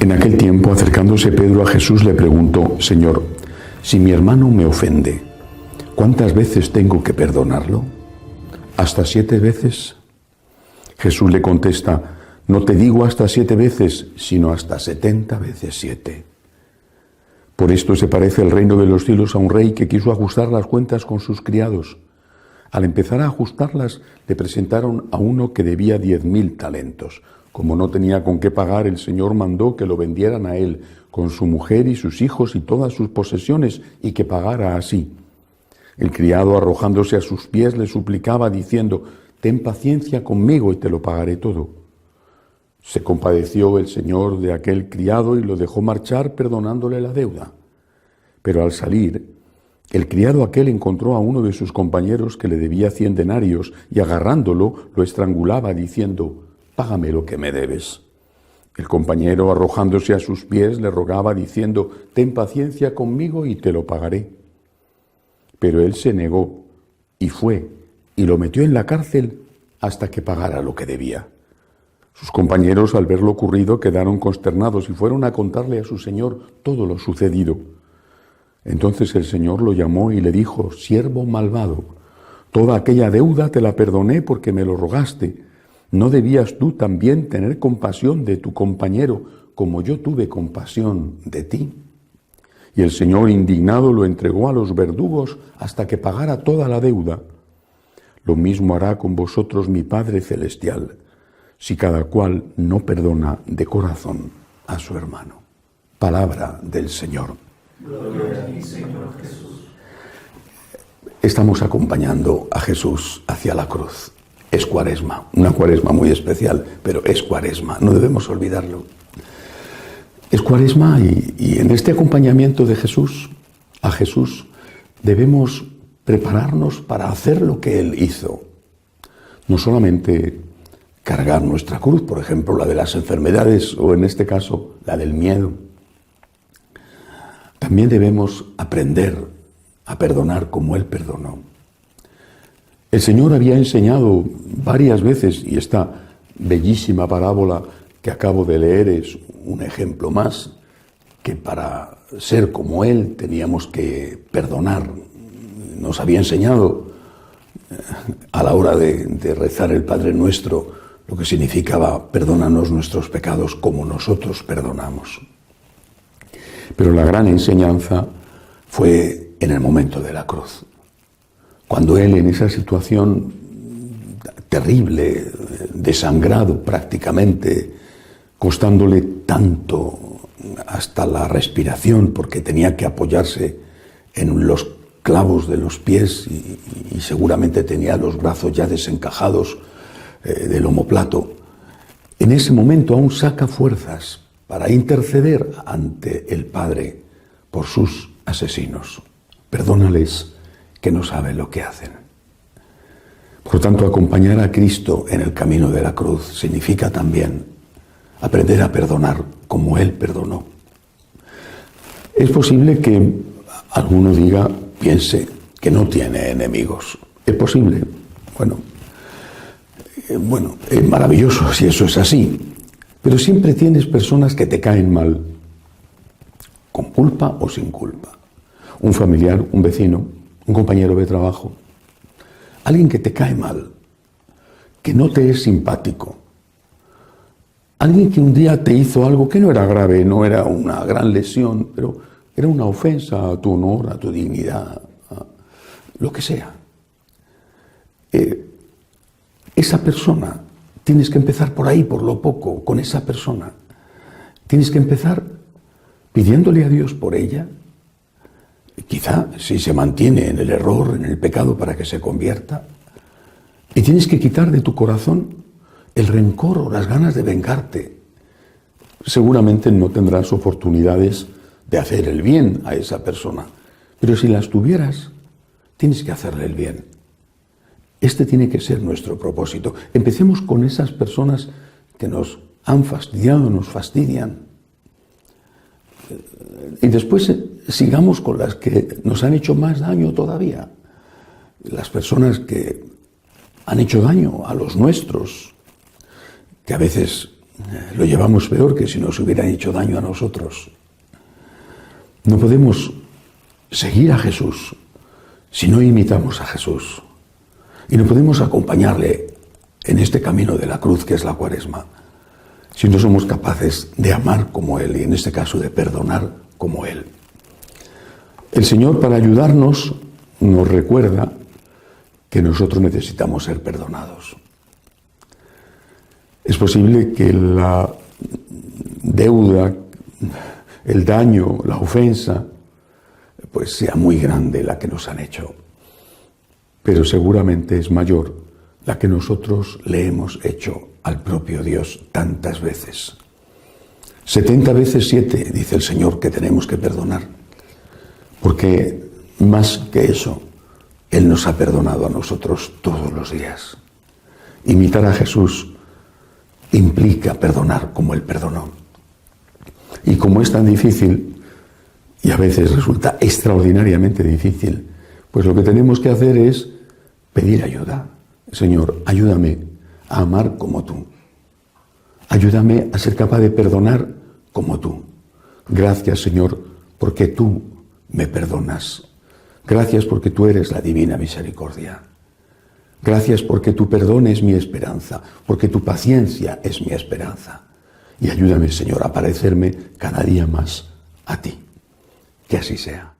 En aquel tiempo, acercándose Pedro a Jesús, le preguntó: Señor, si mi hermano me ofende, ¿cuántas veces tengo que perdonarlo? ¿Hasta 7 veces? Jesús le contesta: no te digo hasta 7 veces, sino hasta 70 veces 7. Por esto se parece el reino de los cielos a un rey que quiso ajustar las cuentas con sus criados. Al empezar a ajustarlas, le presentaron a uno que debía 10.000 talentos. Como no tenía con qué pagar, el Señor mandó que lo vendieran a él, con su mujer y sus hijos y todas sus posesiones, y que pagara así. El criado, arrojándose a sus pies, le suplicaba, diciendo: ten paciencia conmigo y te lo pagaré todo. Se compadeció el Señor de aquel criado y lo dejó marchar, perdonándole la deuda. Pero al salir, el criado aquel encontró a uno de sus compañeros que le debía 100 denarios y agarrándolo lo estrangulaba, diciendo: págame lo que me debes. El compañero, arrojándose a sus pies, le rogaba, diciendo: ten paciencia conmigo y te lo pagaré. Pero él se negó y fue y lo metió en la cárcel hasta que pagara lo que debía. Sus compañeros, al ver lo ocurrido, quedaron consternados y fueron a contarle a su señor todo lo sucedido. Entonces el Señor lo llamó y le dijo: siervo malvado, toda aquella deuda te la perdoné porque me lo rogaste. ¿No debías tú también tener compasión de tu compañero como yo tuve compasión de ti? Y el Señor, indignado, lo entregó a los verdugos hasta que pagara toda la deuda. Lo mismo hará con vosotros mi Padre Celestial, si cada cual no perdona de corazón a su hermano. Palabra del Señor. Gloria a ti, Señor Jesús. Estamos acompañando a Jesús hacia la cruz. Es Cuaresma, una Cuaresma muy especial, pero es Cuaresma, no debemos olvidarlo. Es Cuaresma y en este acompañamiento de Jesús, a Jesús, debemos prepararnos para hacer lo que Él hizo. No solamente cargar nuestra cruz, por ejemplo, la de las enfermedades o en este caso la del miedo. También debemos aprender a perdonar como Él perdonó. El Señor había enseñado varias veces, y esta bellísima parábola que acabo de leer es un ejemplo más, que para ser como Él teníamos que perdonar. Nos había enseñado a la hora de rezar el Padre Nuestro lo que significaba: perdónanos nuestros pecados como nosotros perdonamos. Pero la gran enseñanza fue en el momento de la cruz. Cuando Él, en esa situación terrible, desangrado prácticamente, costándole tanto hasta la respiración, porque tenía que apoyarse en los clavos de los pies y seguramente tenía los brazos ya desencajados del omoplato, en ese momento aún saca fuerzas para interceder ante el Padre por sus asesinos. Perdónales, que no saben lo que hacen. Por tanto, acompañar a Cristo en el camino de la cruz significa también aprender a perdonar como Él perdonó. Es posible que alguno piense que no tiene enemigos. Es posible. Bueno, es maravilloso si eso es así. Pero siempre tienes personas que te caen mal, con culpa o sin culpa. Un familiar, un vecino, un compañero de trabajo, alguien que te cae mal, que no te es simpático, alguien que un día te hizo algo que no era grave, no era una gran lesión, pero era una ofensa a tu honor, a tu dignidad, a lo que sea. Esa persona, tienes que empezar por ahí, por lo poco, con esa persona. Tienes que empezar pidiéndole a Dios por ella. Quizá si se mantiene en el error, en el pecado, para que se convierta. Y tienes que quitar de tu corazón el rencor o las ganas de vengarte. Seguramente no tendrás oportunidades de hacer el bien a esa persona, pero si las tuvieras, tienes que hacerle el bien. Este tiene que ser nuestro propósito. Empecemos con esas personas que nos han fastidiado, nos fastidian. Y después sigamos con las que nos han hecho más daño todavía. Las personas que han hecho daño a los nuestros, que a veces lo llevamos peor que si nos hubieran hecho daño a nosotros. No podemos seguir a Jesús si no imitamos a Jesús. Y no podemos acompañarle en este camino de la cruz que es la Cuaresma, si no somos capaces de amar como Él y en este caso de perdonar como Él. El Señor, para ayudarnos, nos recuerda que nosotros necesitamos ser perdonados. Es posible que la deuda, el daño, la ofensa, pues sea muy grande la que nos han hecho, pero seguramente es mayor la que nosotros le hemos hecho al propio Dios tantas veces. 70 veces 7, dice el Señor, que tenemos que perdonar, porque más que eso, Él nos ha perdonado a nosotros todos los días. Imitar a Jesús implica perdonar como Él perdonó. Y como es tan difícil, y a veces resulta extraordinariamente difícil, pues lo que tenemos que hacer es pedir ayuda. Señor, ayúdame a amar como tú. Ayúdame a ser capaz de perdonar como tú. Gracias, Señor, porque tú me perdonas. Gracias porque tú eres la divina misericordia. Gracias porque tu perdón es mi esperanza, porque tu paciencia es mi esperanza. Y ayúdame, Señor, a parecerme cada día más a ti. Que así sea.